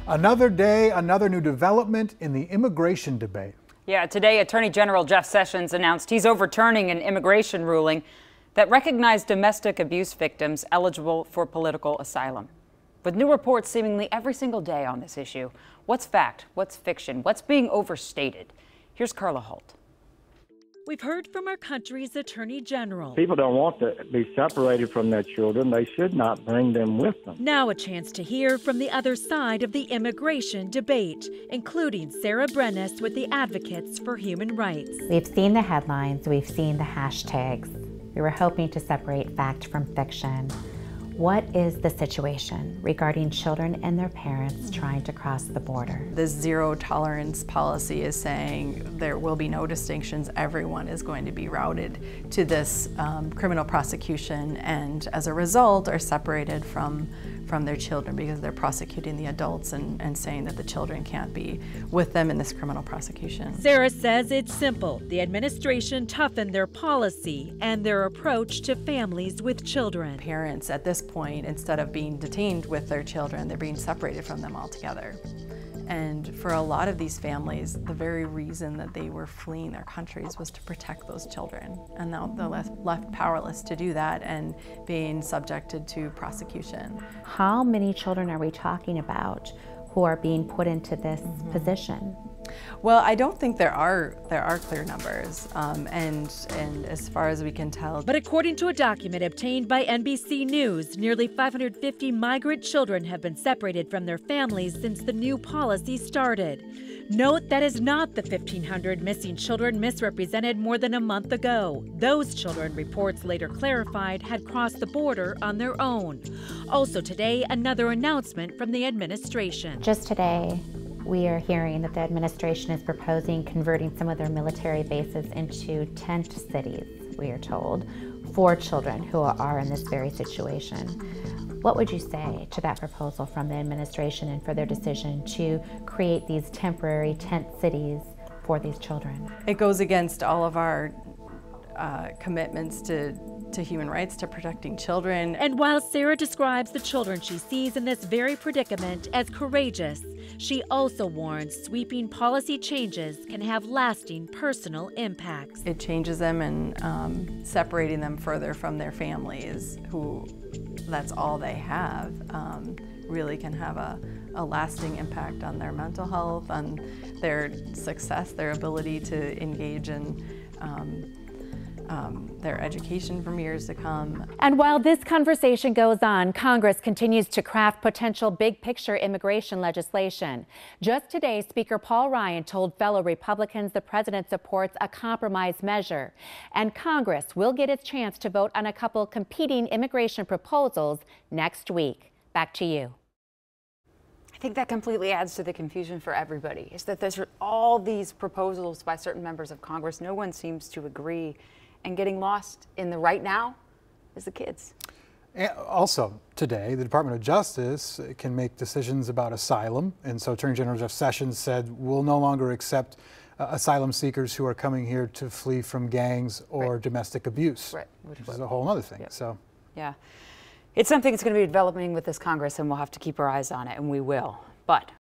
Another day, another new development in the immigration debate. Yeah, today Attorney General Jeff Sessions announced he's overturning an immigration ruling that recognized domestic abuse victims eligible for political asylum. With new reports seemingly every single day on this issue, what's fact, what's fiction, what's being overstated? Here's Carla Holt. We've heard from our country's Attorney General. People don't want to be separated from their children. They should not bring them with them. Now a chance to hear from the other side of the immigration debate, including Sarah Brennes with the Advocates for Human Rights. We've seen the headlines, we've seen the hashtags. We were hoping to separate fact from fiction. What is the situation regarding children and their parents trying to cross the border? The zero tolerance policy is saying there will be no distinctions. Everyone is going to be routed to this criminal prosecution, and as a result are separated from their children because they're prosecuting the adults and saying that the children can't be with them in this criminal prosecution. Sarah says it's simple. The administration toughened their policy and their approach to families with children. Parents at this point, instead of being detained with their children, they're being separated from them altogether. And for a lot of these families, the very reason that they were fleeing their countries was to protect those children. And now they're left powerless to do that and being subjected to prosecution. How many children are we talking about who are being put into this position? Well, I don't think there are clear numbers, and as far as we can tell. But according to a document obtained by NBC News, nearly 550 migrant children have been separated from their families since the new policy started. Note that is not the 1,500 missing children misrepresented more than a month ago. Those children, reports later clarified, had crossed the border on their own. Also today, another announcement from the administration. Just today, we are hearing that the administration is proposing converting some of their military bases into tent cities, we are told, for children who are in this very situation. What would you say to that proposal from the administration and for their decision to create these temporary tent cities for these children? It goes against all of our commitments to human rights, to protecting children. And while Sarah describes the children she sees in this very predicament as courageous, she also warns sweeping policy changes can have lasting personal impacts. It changes them and separating them further from their families, who that's all they have, really can have a lasting impact on their mental health, on their success, their ability to engage in their education from years to come. And while this conversation goes on, Congress continues to craft potential big picture immigration legislation. Just today, Speaker Paul Ryan told fellow Republicans the president supports a compromise measure, and Congress will get its chance to vote on a couple competing immigration proposals next week. Back to you. I think that completely adds to the confusion for everybody, is that there's all these proposals by certain members of Congress. No one seems to agree, and getting lost in the right now is the kids. And also, today, the Department of Justice can make decisions about asylum, and so Attorney General Jeff Sessions said we'll no longer accept asylum seekers who are coming here to flee from gangs or domestic abuse. Right. Which is a whole other thing. Yep. So, yeah, it's something that's going to be developing with this Congress, and we'll have to keep our eyes on it, and we will. But